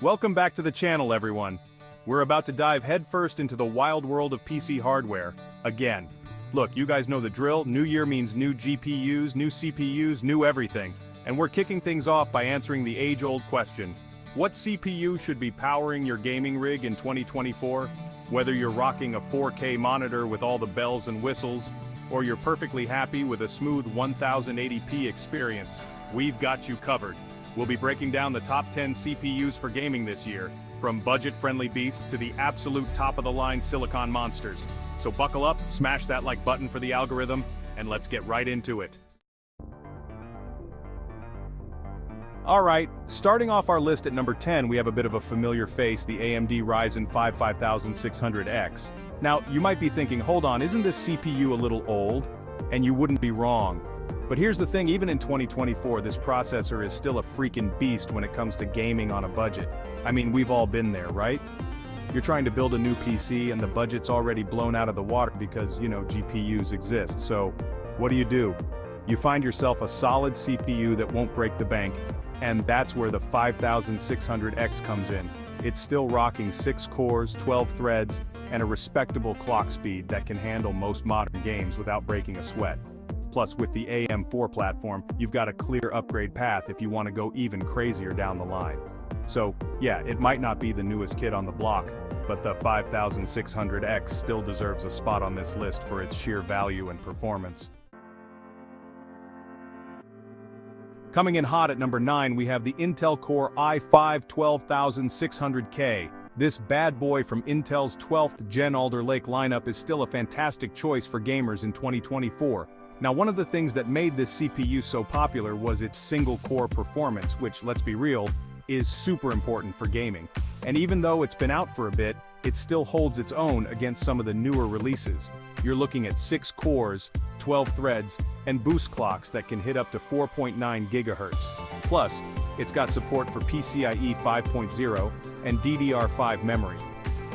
Welcome back to the channel, everyone. We're about to dive headfirst into the wild world of PC hardware, again. Look, you guys know the drill. New year means new GPUs, new CPUs, new everything. And we're kicking things off by answering the age-old question. What CPU should be powering your gaming rig in 2024? Whether you're rocking a 4K monitor with all the bells and whistles, or you're perfectly happy with a smooth 1080p experience, we've got you covered. We'll be breaking down the top 10 CPUs for gaming this year, from budget-friendly beasts to the absolute top-of-the-line silicon monsters. So buckle up, smash that like button for the algorithm, and let's get right into it. Alright, starting off our list at number 10, we have a bit of a familiar face, the AMD Ryzen 5 5600X. Now, you might be thinking, hold on, isn't this CPU a little old? And you wouldn't be wrong. But here's the thing, even in 2024, this processor is still a freaking beast when it comes to gaming on a budget. I mean, we've all been there, right? You're trying to build a new PC and the budget's already blown out of the water because, GPUs exist. So, what do? You find yourself a solid CPU that won't break the bank, and that's where the 5600X comes in. It's still rocking 6 cores, 12 threads, and a respectable clock speed that can handle most modern games without breaking a sweat. Plus, with the AM4 platform, you've got a clear upgrade path if you want to go even crazier down the line. So, yeah, it might not be the newest kid on the block, but the 5600X still deserves a spot on this list for its sheer value and performance. Coming in hot at number 9, we have the Intel Core i5 12600K. This bad boy from Intel's 12th Gen Alder Lake lineup is still a fantastic choice for gamers in 2024. Now, one of the things that made this CPU so popular was its single-core performance, which, let's be real, is super important for gaming. And even though it's been out for a bit, it still holds its own against some of the newer releases. You're looking at 6 cores, 12 threads, and boost clocks that can hit up to 4.9 GHz. Plus, it's got support for PCIe 5.0 and DDR5 memory,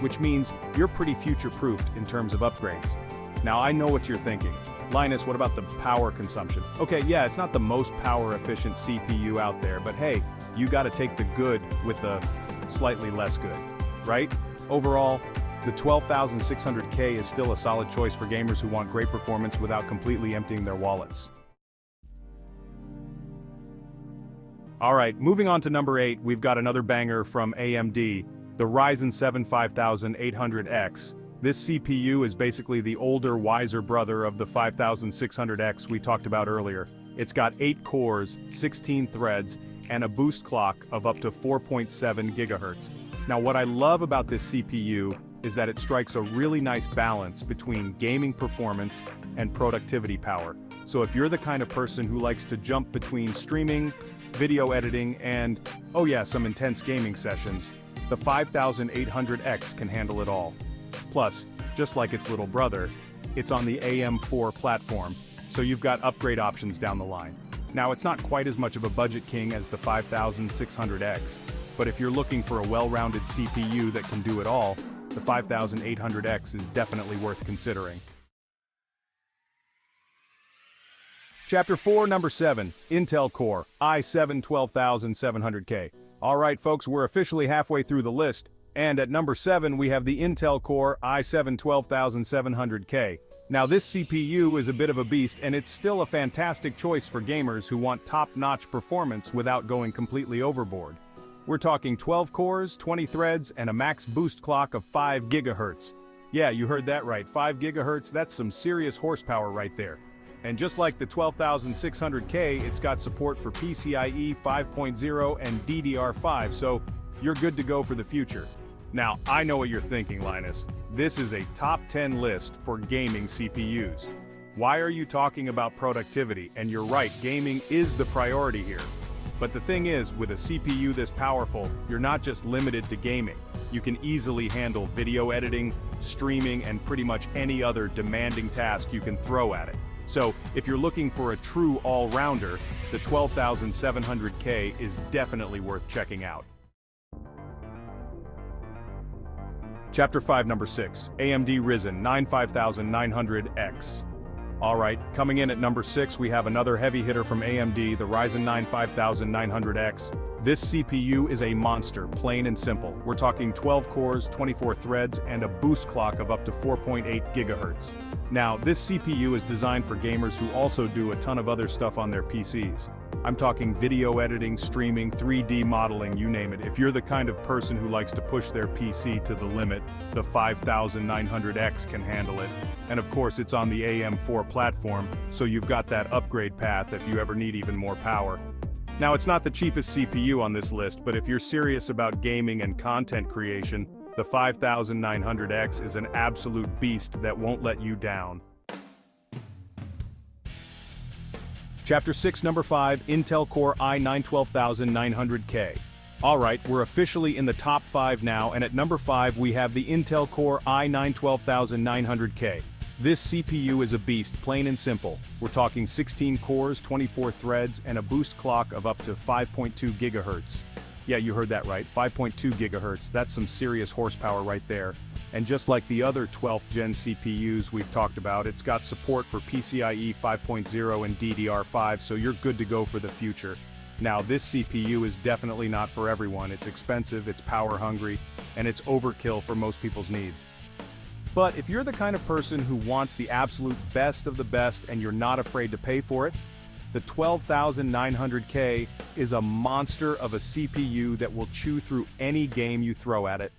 which means you're pretty future-proofed in terms of upgrades. Now, I know what you're thinking. Linus, what about the power consumption? Okay, yeah, it's not the most power-efficient CPU out there, but hey, you gotta take the good with the slightly less good, right? Overall, the 12600K is still a solid choice for gamers who want great performance without completely emptying their wallets. Alright, moving on to number 8, we've got another banger from AMD, the Ryzen 7 5800X. This CPU is basically the older, wiser brother of the 5600X we talked about earlier. It's got 8 cores, 16 threads, and a boost clock of up to 4.7 GHz. Now, what I love about this CPU is that it strikes a really nice balance between gaming performance and productivity power. So if you're the kind of person who likes to jump between streaming, video editing, and, oh yeah, some intense gaming sessions, the 5800X can handle it all. Plus, just like its little brother, it's on the AM4 platform, so you've got upgrade options down the line. Now, it's not quite as much of a budget king as the 5600X, but if you're looking for a well-rounded CPU that can do it all, the 5800X is definitely worth considering. Chapter 4, number 7, Intel Core i7 12700K. Alright folks, we're officially halfway through the list. And at number 7, we have the Intel Core i7 12700K. Now this CPU is a bit of a beast, and it's still a fantastic choice for gamers who want top-notch performance without going completely overboard. We're talking 12 cores, 20 threads, and a max boost clock of 5 GHz. Yeah, you heard that right, 5 GHz, that's some serious horsepower right there. And just like the 12600K, it's got support for PCIe 5.0 and DDR5, so you're good to go for the future. Now, I know what you're thinking, Linus. This is a top 10 list for gaming CPUs. Why are you talking about productivity? And you're right, gaming is the priority here. But the thing is, with a CPU this powerful, you're not just limited to gaming. You can easily handle video editing, streaming, and pretty much any other demanding task you can throw at it. So, if you're looking for a true all-rounder, the 12700K is definitely worth checking out. Chapter 5, number 6, AMD Ryzen 5900X. Alright, coming in at number 6, we have another heavy hitter from AMD, the Ryzen 9 5900X. This CPU is a monster, plain and simple. We're talking 12 cores, 24 threads, and a boost clock of up to 4.8 GHz. Now, this CPU is designed for gamers who also do a ton of other stuff on their PCs. I'm talking video editing, streaming, 3D modeling, you name it. If you're the kind of person who likes to push their PC to the limit, the 5900X can handle it. And of course, it's on the AM4 platform, so you've got that upgrade path if you ever need even more power. Now, it's not the cheapest CPU on this list, but if you're serious about gaming and content creation, the 5900X is an absolute beast that won't let you down. Chapter 6, Number 5, Intel Core i9-12900K. Alright, we're officially in the top 5 now, and at number 5 we have the Intel Core i9-12900K. This CPU is a beast, plain and simple. We're talking 16 cores, 24 threads, and a boost clock of up to 5.2 GHz. Yeah, you heard that right, 5.2 GHz, that's some serious horsepower right there. And just like the other 12th gen CPUs we've talked about, it's got support for PCIe 5.0 and DDR5, so you're good to go for the future. Now, this CPU is definitely not for everyone. It's expensive, it's power hungry, and it's overkill for most people's needs. But if you're the kind of person who wants the absolute best of the best and you're not afraid to pay for it, the 12900K is a monster of a CPU that will chew through any game you throw at it.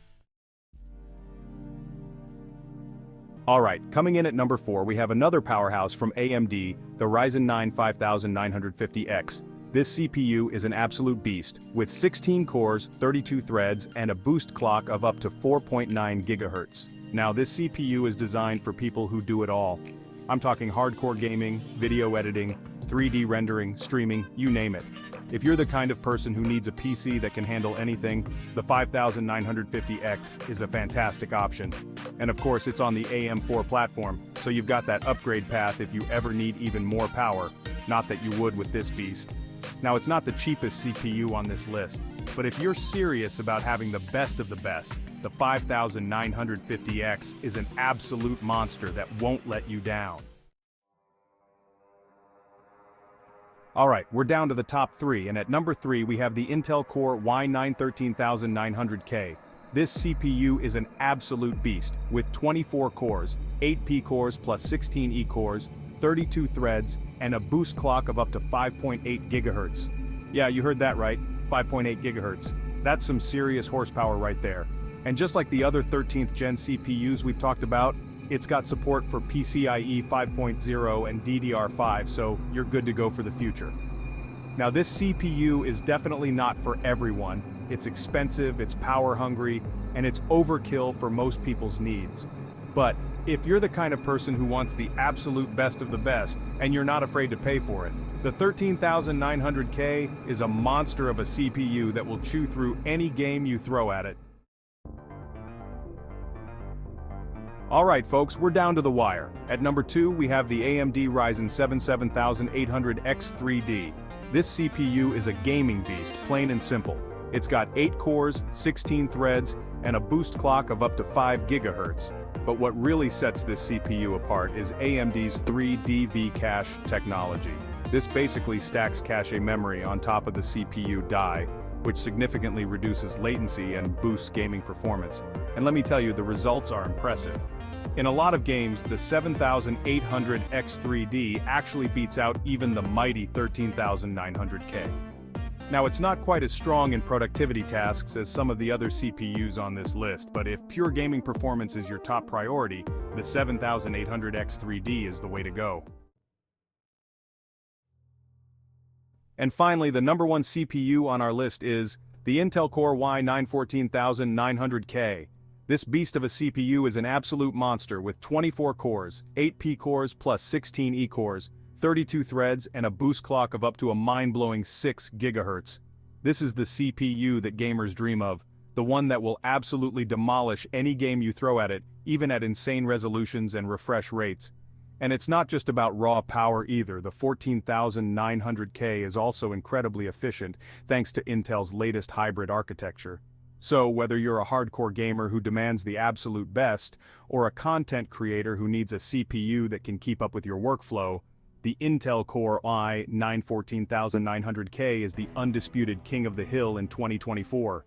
Alright, coming in at number 4 we have another powerhouse from AMD, the Ryzen 9 5950X. This CPU is an absolute beast, with 16 cores, 32 threads, and a boost clock of up to 4.9 GHz. Now, this CPU is designed for people who do it all. I'm talking hardcore gaming, video editing, 3D rendering, streaming, you name it. If you're the kind of person who needs a PC that can handle anything, the 5950X is a fantastic option. And of course, it's on the AM4 platform, so you've got that upgrade path if you ever need even more power, not that you would with this beast. Now, it's not the cheapest CPU on this list, but if you're serious about having the best of the best, the 5950X is an absolute monster that won't let you down. Alright, we're down to the top 3, and at number 3 we have the Intel Core i9-13900K. This CPU is an absolute beast, with 24 cores, 8 P-cores plus 16 E-cores, 32 threads, and a boost clock of up to 5.8 GHz. Yeah, you heard that right, 5.8 GHz. That's some serious horsepower right there. And just like the other 13th gen CPUs we've talked about, it's got support for PCIe 5.0 and DDR5, so you're good to go for the future. Now, this CPU is definitely not for everyone. It's expensive, it's power hungry, and it's overkill for most people's needs. But if you're the kind of person who wants the absolute best of the best, and you're not afraid to pay for it, the 13900K is a monster of a CPU that will chew through any game you throw at it. Alright folks, we're down to the wire. At number 2 we have the AMD Ryzen 7 7800X3D. This CPU is a gaming beast, plain and simple. It's got 8 cores, 16 threads, and a boost clock of up to 5 GHz. But what really sets this CPU apart is AMD's 3D V-Cache technology. This basically stacks cache memory on top of the CPU die, which significantly reduces latency and boosts gaming performance. And let me tell you, the results are impressive. In a lot of games, the 7800X3D actually beats out even the mighty 13900K. Now, it's not quite as strong in productivity tasks as some of the other CPUs on this list, but if pure gaming performance is your top priority, the 7800X3D is the way to go. And finally, the number 1 CPU on our list is the Intel Core i9-14900K. This beast of a CPU is an absolute monster with 24 cores, 8 P-cores plus 16 E-cores, 32 threads, and a boost clock of up to a mind-blowing 6 GHz. This is the CPU that gamers dream of, the one that will absolutely demolish any game you throw at it, even at insane resolutions and refresh rates. And it's not just about raw power either. The 14900K is also incredibly efficient, thanks to Intel's latest hybrid architecture. So, whether you're a hardcore gamer who demands the absolute best, or a content creator who needs a CPU that can keep up with your workflow, the Intel Core i9-14900K is the undisputed king of the hill in 2024.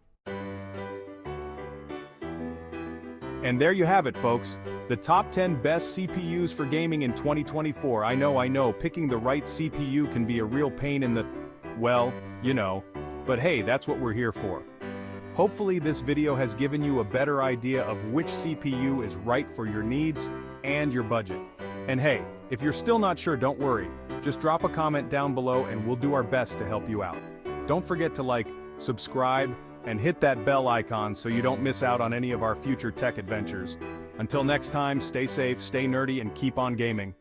And there you have it, folks. The top 10 best CPUs for gaming in 2024. I know, picking the right CPU can be a real pain in the, well, you know. But hey, that's what we're here for. Hopefully this video has given you a better idea of which CPU is right for your needs and your budget. And hey, if you're still not sure, don't worry. Just drop a comment down below and we'll do our best to help you out. Don't forget to like, subscribe, and hit that bell icon so you don't miss out on any of our future tech adventures. Until next time, stay safe, stay nerdy, and keep on gaming.